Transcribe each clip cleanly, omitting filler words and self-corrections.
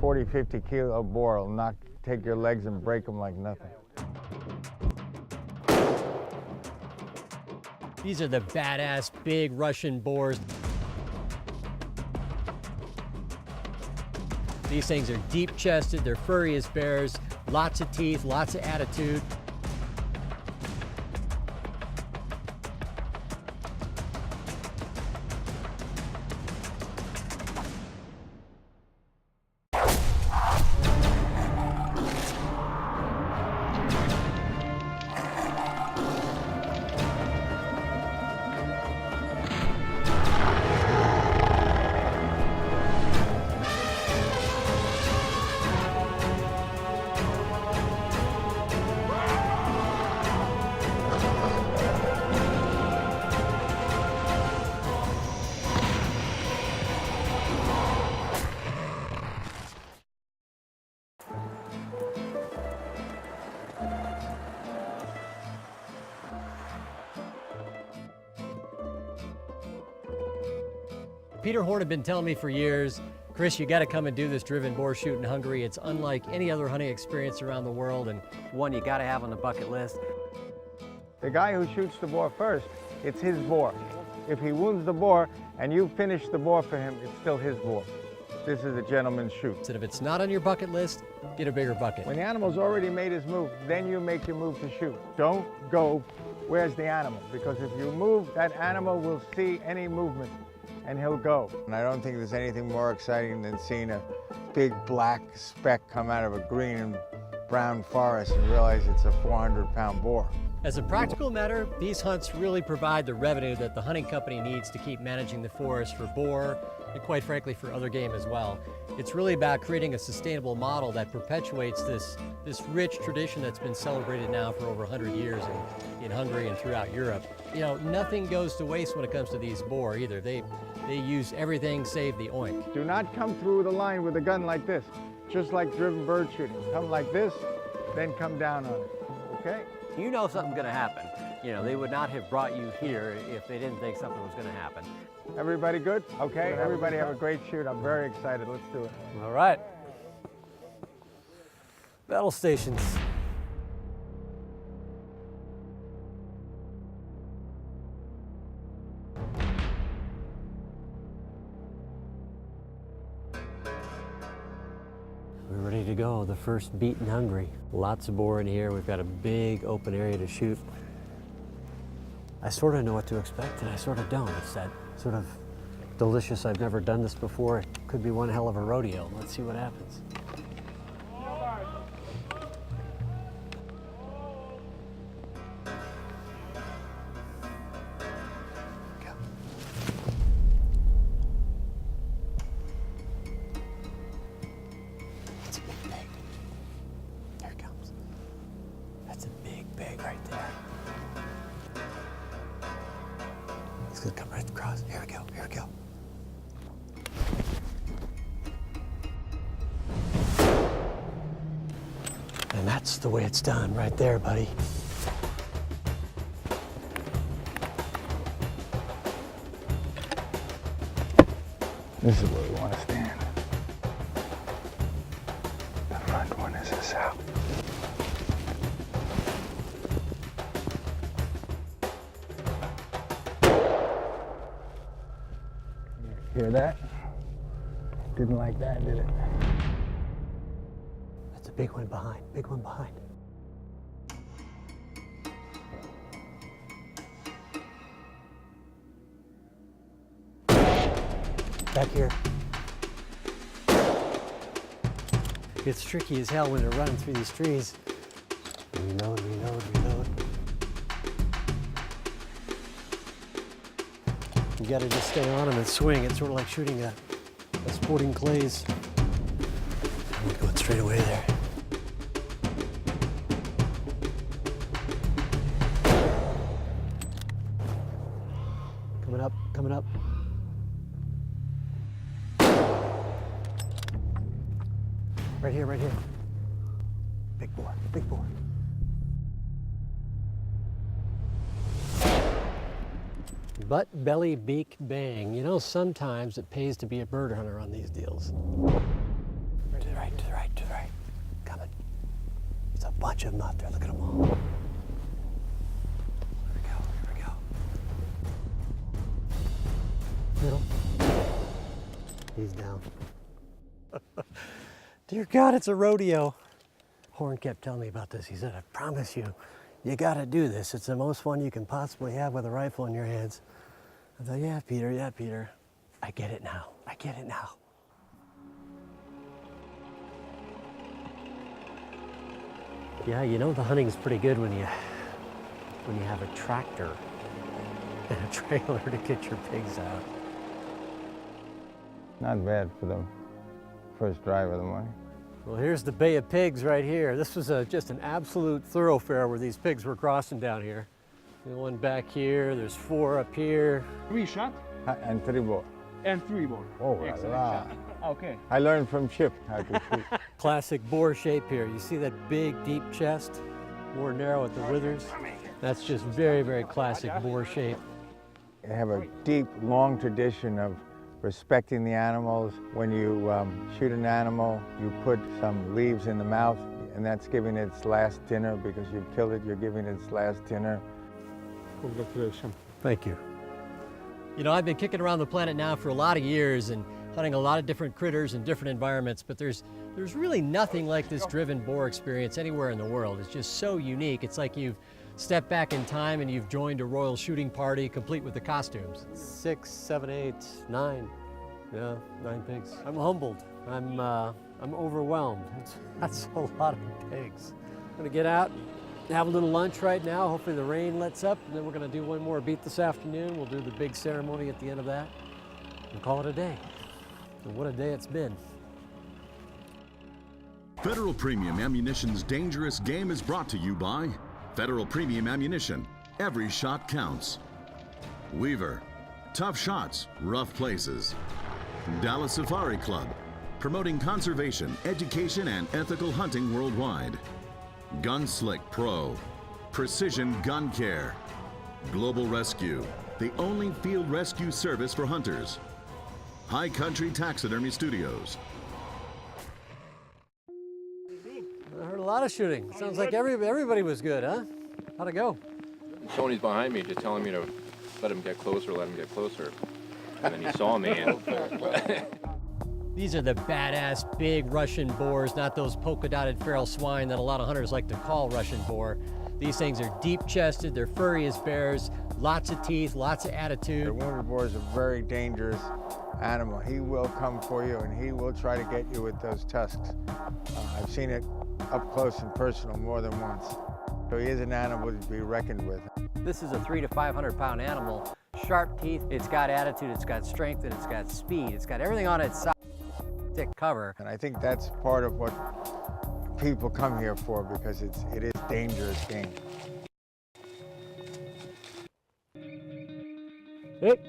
40, 50 kilo boar will take your legs and break them like nothing. These are the badass big Russian boars. These things are deep-chested, they're furry as bears, lots of teeth, lots of attitude. Peter Horn had been telling me for years, Chris, you gotta come and do this driven boar shoot in Hungary. It's unlike any other hunting experience around the world, and one you gotta have on the bucket list. The guy who shoots the boar first, it's his boar. If he wounds the boar and you finish the boar for him, it's still his boar. This is a gentleman's shoot. So if it's not on your bucket list, get a bigger bucket. When the animal's already made his move, then you make your move to shoot. Don't go, where's the animal? Because if you move, that animal will see any movement and he'll go. And I don't think there's anything more exciting than seeing a big black speck come out of a green and brown forest and realize it's a 400-pound boar. As a practical matter, these hunts really provide the revenue that the hunting company needs to keep managing the forest for boar and, quite frankly, for other game as well. It's really about creating a sustainable model that perpetuates this rich tradition that's been celebrated now for over 100 years in Hungary and throughout Europe. You know, nothing goes to waste when it comes to these boar either. They use everything save the oink. Do not come through the line with a gun like this, just like driven bird shooting. Come like this, then come down on it, okay? You know something's gonna happen. You know, they would not have brought you here if they didn't think something was gonna happen. Everybody good? Okay, everybody have a great shoot. I'm very excited. Let's do it. All right. Battle stations. We're ready to go. The first beat in Hungary. Lots of boar in here. We've got a big open area to shoot. I sort of know what to expect and I sort of don't. It's that sort of delicious, I've never done this before. It could be one hell of a rodeo. Let's see what happens. It's a big pig. Here it comes. That's a big pig right there. He's gonna come right across. Here we go, here we go. And that's the way it's done right there, buddy. This is where we want to stand. The front one is the south. Hear that? Didn't like that, did it? That's a big one behind, big one behind. Back here. It's tricky as hell when they're running through these trees. Reload, reload, reload. You gotta just stay on them and swing. It's sort of like shooting a sporting clays. I'm going straight away there. Coming up, coming up. Right here, right here. Big boar, big boar. Butt, belly, beak, bang. You know, sometimes it pays to be a bird hunter on these deals. Right bunch of them out there. Look at them all. Here we go, here we go. Middle. He's down. Dear God, it's a rodeo. Horn kept telling me about this. He said, I promise you, you gotta do this. It's the most fun you can possibly have with a rifle in your hands. I thought, yeah, Peter. I get it now. I get it now. Yeah, you know the hunting's pretty good when you have a tractor and a trailer to get your pigs out. Not bad for the first drive of the morning. Well, here's the Bay of Pigs right here. This was just an absolute thoroughfare where these pigs were crossing down here. The one back here, there's 4 up here. 3 shot And 3 bore. and 3 bore. Oh, Excellent la. shot. Okay. I learned from Chip how to shoot. Classic boar shape here. You see that big, deep chest? More narrow at the withers. That's just very, very classic boar shape. They have a deep, long tradition of respecting the animals. When you shoot an animal, you put some leaves in the mouth, and that's giving it its last dinner. Because you've killed it, you're giving it its last dinner. Congratulations. Thank you. You know, I've been kicking around the planet now for a lot of years and hunting a lot of different critters in different environments, but there's really nothing like this driven boar experience anywhere in the world. It's just so unique. It's like you've stepped back in time and you've joined a royal shooting party complete with the costumes. 6, 7, 8, 9. Yeah, 9 pigs. I'm humbled. I'm overwhelmed. That's a lot of pigs. I'm gonna get out, have a little lunch right now. Hopefully the rain lets up, and then we're gonna do one more beat this afternoon. We'll do the big ceremony at the end of that and call it a day. And what a day it's been. Federal Premium Ammunition's Dangerous Game is brought to you by Federal Premium Ammunition. Every shot counts. Weaver. Tough shots, rough places. Dallas Safari Club. Promoting conservation, education, and ethical hunting worldwide. Gunslick Pro. Precision Gun Care. Global Rescue. The only field rescue service for hunters. High Country Taxidermy Studios. I heard a lot of shooting. Sounds like everybody was good, huh? How'd it go? Tony's behind me, just telling me to let him get closer, And then he saw me and These are the badass big Russian boars, not those polka-dotted feral swine that a lot of hunters like to call Russian boar. These things are deep-chested, they're furry as bears, lots of teeth, lots of attitude. The wounded boar is a very dangerous animal. He will come for you, and he will try to get you with those tusks. I've seen it up close and personal more than once. So he is an animal to be reckoned with. This is a 300 to 500 pound animal. Sharp teeth, it's got attitude, it's got strength, and it's got speed. It's got everything on its side. Thick cover. And I think that's part of what people come here for, because it is dangerous game. Hit.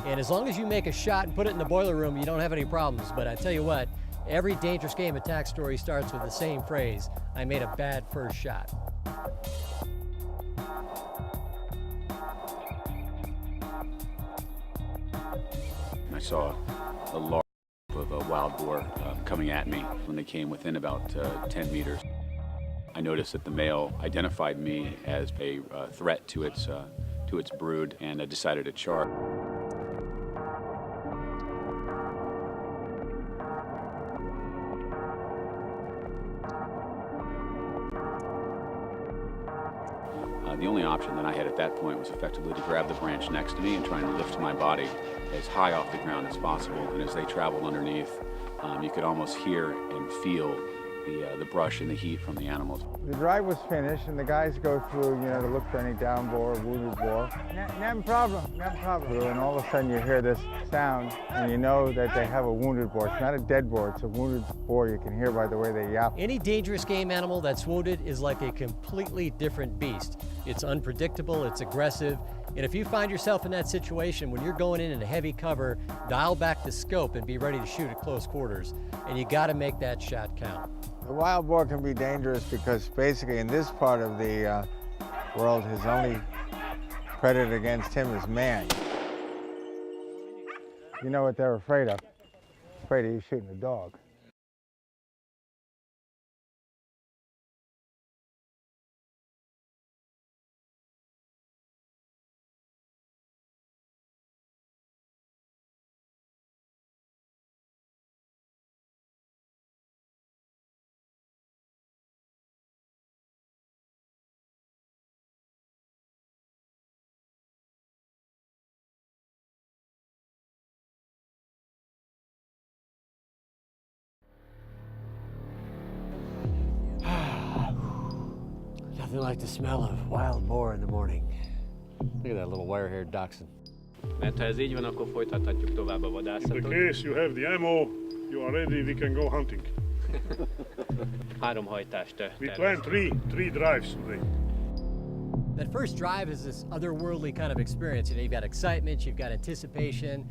And as long as you make a shot and put it in the boiler room, you don't have any problems. But I tell you what, every Dangerous Game attack story starts with the same phrase: I made a bad first shot. I saw a large group of wild boar coming at me when they came within about 10 meters. I noticed that the male identified me as a threat to its brood, and I decided to charge. The only option that I had at that point was effectively to grab the branch next to me and try and lift my body as high off the ground as possible. And as they traveled underneath, you could almost hear and feel the brush and the heat from the animals. The drive was finished, and the guys go through, to look for any down boar or wounded boar. No problem. And all of a sudden you hear this sound, and you know that they have a wounded boar. It's not a dead boar, it's a wounded boar. You can hear by the way they yap. Any Dangerous Game animal that's wounded is like a completely different beast. It's unpredictable, it's aggressive, and if you find yourself in that situation, when you're going in a heavy cover, dial back the scope and be ready to shoot at close quarters. And you gotta make that shot count. The wild boar can be dangerous because basically in this part of the world, his only predator against him is man. You know what they're afraid of? Afraid of you shooting a dog. Nothing like the smell of wild boar in the morning. Look at that little wire-haired dachshund. Mert ha ez így van, akkor folytathatjuk tovább a In the vadászatot. case you have the ammo, you are ready, we can go hunting. 3 hajtást We tervezünk. plan three drives today. That first drive is this otherworldly kind of experience. You know, you've got excitement, you've got anticipation,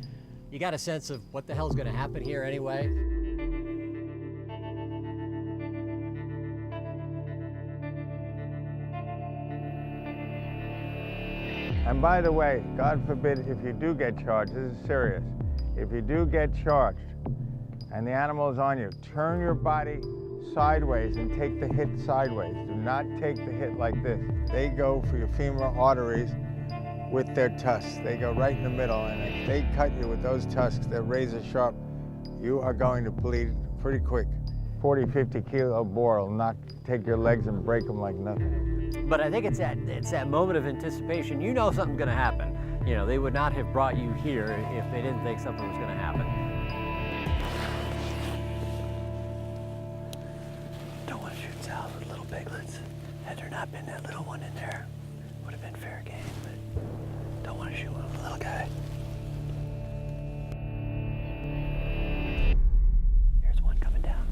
you got a sense of what the hell's gonna happen here anyway. And by the way, God forbid if you do get charged, this is serious. If you do get charged and the animal is on you, turn your body sideways and take the hit sideways. Do not take the hit like this. They go for your femoral arteries with their tusks. They go right in the middle, and if they cut you with those tusks, they're razor sharp, you are going to bleed pretty quick. 40, 50 kilo boar will take your legs and break them like nothing. But I think it's that moment of anticipation. You know something's gonna happen. You know, they would not have brought you here if they didn't think something was gonna happen. Don't want to shoot Sal with little piglets. Had there not been that little one in there, would have been fair game, but don't want to shoot one with a little guy. Here's one coming down.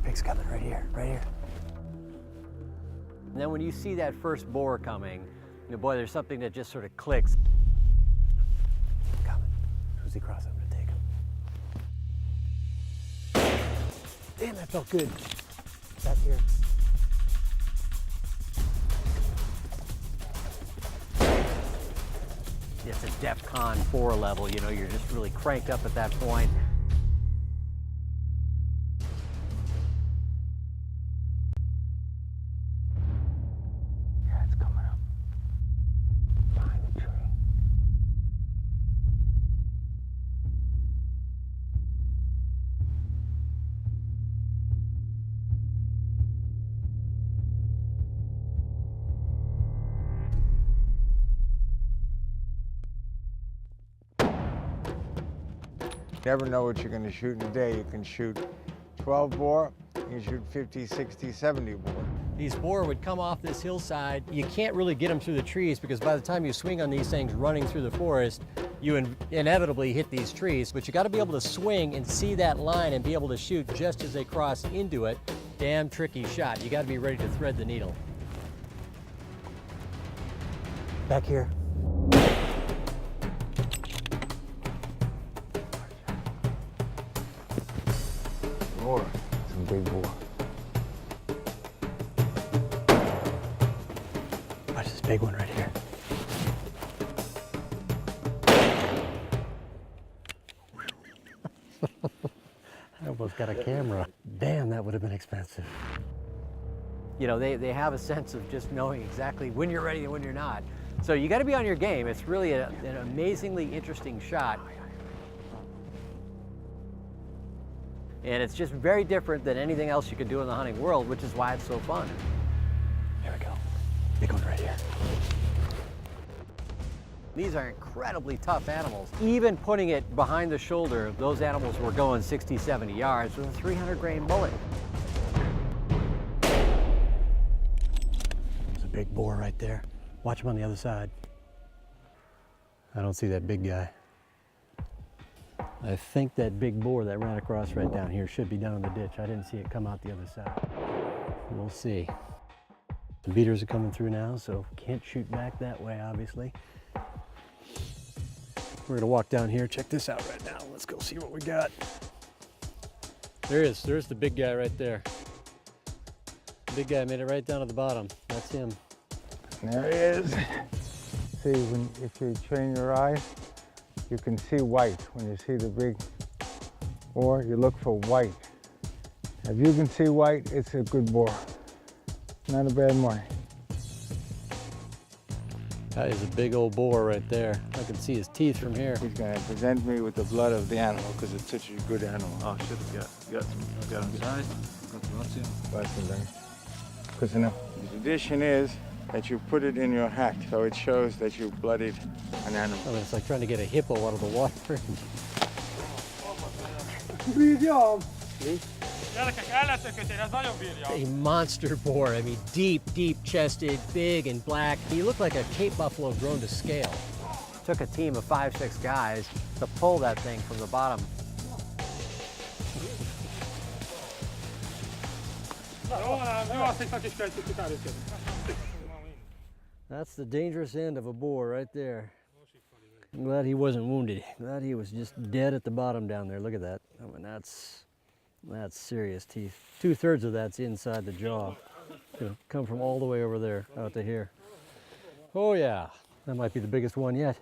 Pigs coming right here, right here. And then when you see that first boar coming, you know, boy, there's something that just sort of clicks. Coming. Who's he crossing? I'm gonna take him. Damn, that felt good. Back here. It's a DEFCON 4 level, you know, you're just really cranked up at that point. You never know what you're going to shoot in a day. You can shoot 12 boar, you can shoot 50, 60, 70 boar. These boar would come off this hillside. You can't really get them through the trees because by the time you swing on these things running through the forest, you inevitably hit these trees. But you got to be able to swing and see that line and be able to shoot just as they cross into it. Damn tricky shot. You got to be ready to thread the needle. Back here. Boar, some big boar. Watch this big one right here. I almost got a camera. Damn, that would have been expensive. You know, they have a sense of just knowing exactly when you're ready and when you're not. So you got to be on your game. It's really an amazingly interesting shot. And it's just very different than anything else you can do in the hunting world, which is why it's so fun. Here we go. Big one right here. These are incredibly tough animals. Even putting it behind the shoulder, those animals were going 60, 70 yards with a 300-grain bullet. There's a big boar right there. Watch him on the other side. I don't see that big guy. I think that big boar that ran across right down here should be down in the ditch. I didn't see it come out the other side. We'll see. The beaters are coming through now, so can't shoot back that way, obviously. We're gonna walk down here, check this out right now. Let's go see what we got. There he is, there's the big guy right there. The big guy made it right down to the bottom. That's him. There he is. See, if you train your eyes, you can see white. When you see the big boar, you look for white. If you can see white, it's a good boar. Not a bad morning. That is a big old boar right there. I can see his teeth from here. He's going to present me with the blood of the animal because it's such a good animal. Oh shit, got him size. The tradition is that you put it in your hat, so it shows that you blooded an animal. I mean, it's like trying to get a hippo out of the water. A monster boar. I mean, deep, deep-chested, big and black. He looked like a Cape buffalo grown to scale. Took a team of 5-6 guys to pull that thing from the bottom. That's the dangerous end of a boar right there. I'm glad he wasn't wounded. Glad he was just dead at the bottom down there. Look at that. I mean, that's serious teeth. 2/3 of that's inside the jaw. It's gonna come from all the way over there out to here. Oh yeah, that might be the biggest one yet.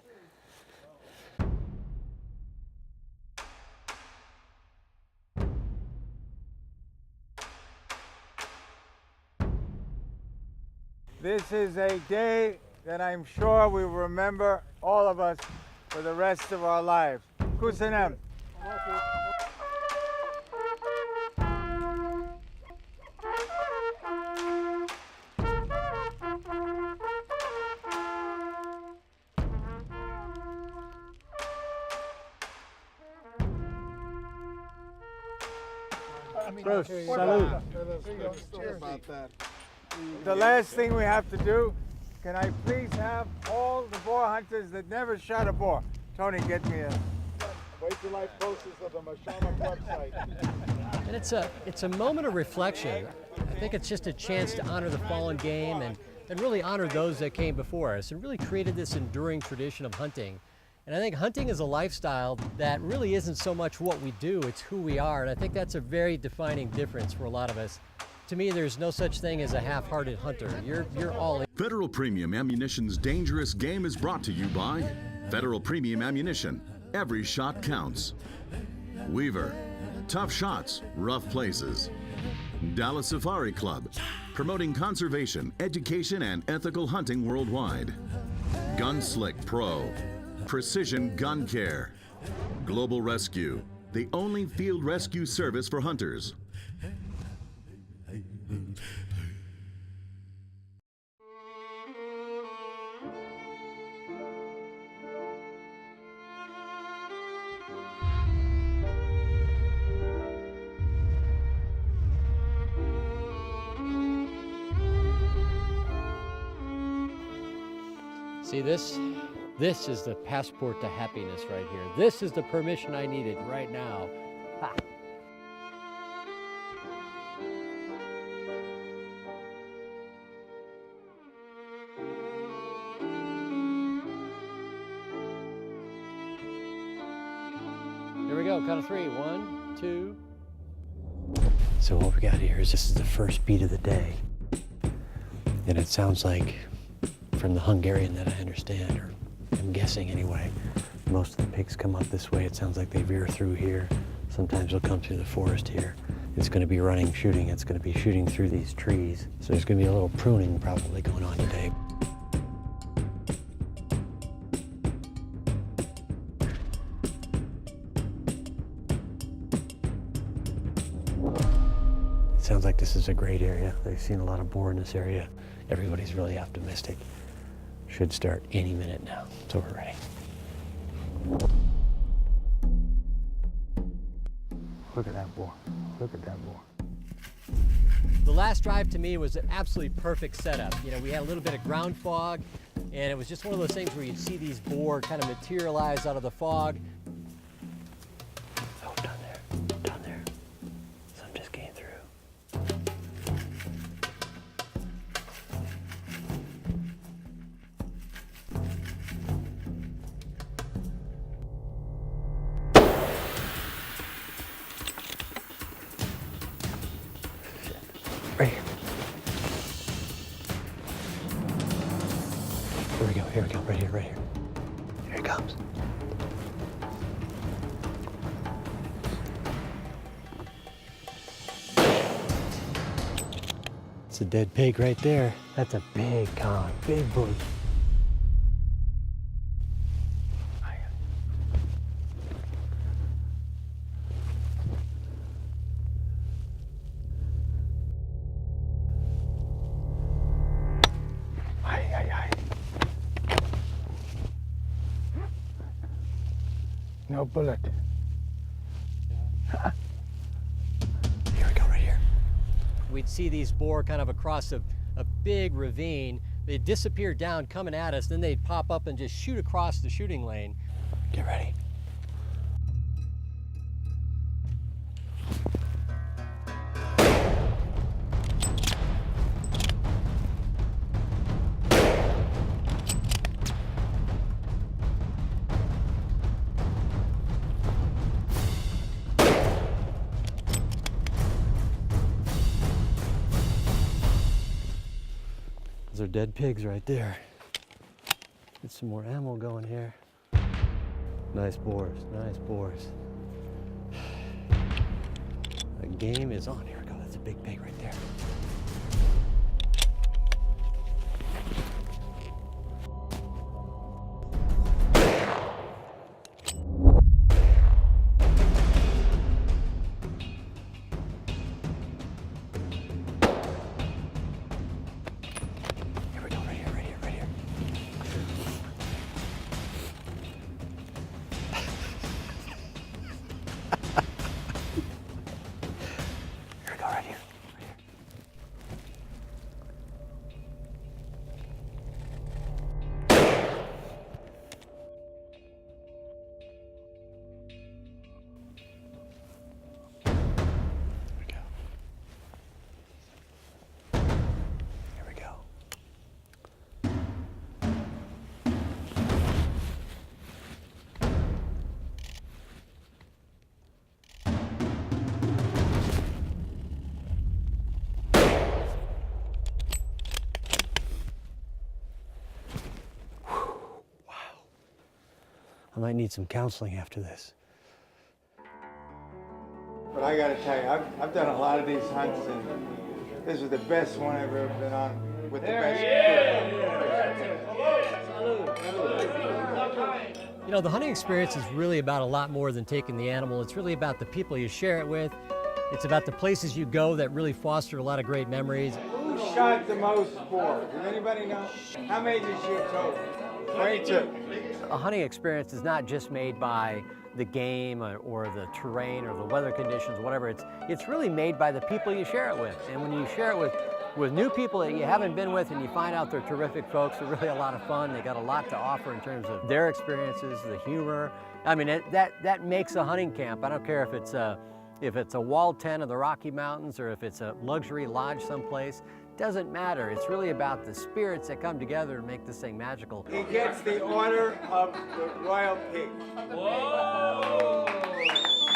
This is a day that I'm sure we will remember, all of us, for the rest of our lives. Kusanem. Bruce, salute. The last thing we have to do, can I please have all the boar hunters that never shot a boar? Tony, get me a... Wait till I post this on the Mashamak website. And it's a moment of reflection. I think it's just a chance to honor the fallen game and really honor those that came before us and really created this enduring tradition of hunting. And I think hunting is a lifestyle that really isn't so much what we do, it's who we are. And I think that's a very defining difference for a lot of us. To me, there's no such thing as a half-hearted hunter. You're all in. Federal Premium Ammunition's Dangerous Game is brought to you by Federal Premium Ammunition. Every shot counts. Weaver. Tough shots, rough places. Dallas Safari Club. Promoting conservation, education, and ethical hunting worldwide. Gunslick Pro. Precision Gun Care. Global Rescue. The only field rescue service for hunters. See this? This is the passport to happiness right here. This is the permission I needed right now. Ha. Here we go, count of 3. 1, 2. So what we got here is this is the first beat of the day. And it sounds like, from the Hungarian that I understand, or I'm guessing anyway, most of the pigs come up this way. It sounds like they veer through here. Sometimes they'll come through the forest here. It's going to be running, shooting. It's going to be shooting through these trees. So there's going to be a little pruning probably going on today. It sounds like this is a great area. They've seen a lot of boar in this area. Everybody's really optimistic. Should start any minute now, so we're ready. Look at that boar. Look at that boar. The last drive to me was an absolutely perfect setup. You know, we had a little bit of ground fog, and it was just one of those things where you'd see these boar kind of materialize out of the fog. Oh, down there, so I'm just getting through. Right here. Here we go, right here. Here he comes. It's a dead pig right there. That's a big con, big bull. No bullet. Here we go, right here. We'd see these boar kind of across a big ravine. They'd disappear down coming at us, then they'd pop up and just shoot across the shooting lane. Get ready. Those are dead pigs right there. Get some more ammo going here. Nice boars, nice boars. The game is on. Here we go, that's a big pig right there. Here we go, right here, right here, right here. Here we go, right here, right here. Here we go. Here we go. I might need some counseling after this. But I gotta tell you, I've done a lot of these hunts, and this is the best one I've ever been on with the best. You know, the hunting experience is really about a lot more than taking the animal. It's really about the people you share it with. It's about the places you go that really foster a lot of great memories. Who shot the most boar? Does anybody know? How many did you shoot total? 22. A hunting experience is not just made by the game or the terrain or the weather conditions, whatever. It's really made by the people you share it with. And when you share it with new people that you haven't been with and you find out they're terrific folks, they're really a lot of fun. They got a lot to offer in terms of their experiences, the humor. I mean, that makes a hunting camp. I don't care if it's a walled tent in the Rocky Mountains or if it's a luxury lodge someplace. Doesn't matter. It's really about the spirits that come together to make this thing magical. He gets the Order of the Royal Pig.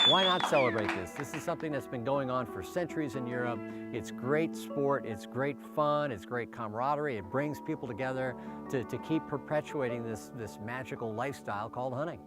Why not celebrate this? This is something that's been going on for centuries in Europe. It's great sport, it's great fun, it's great camaraderie. It brings people together to keep perpetuating this magical lifestyle called hunting.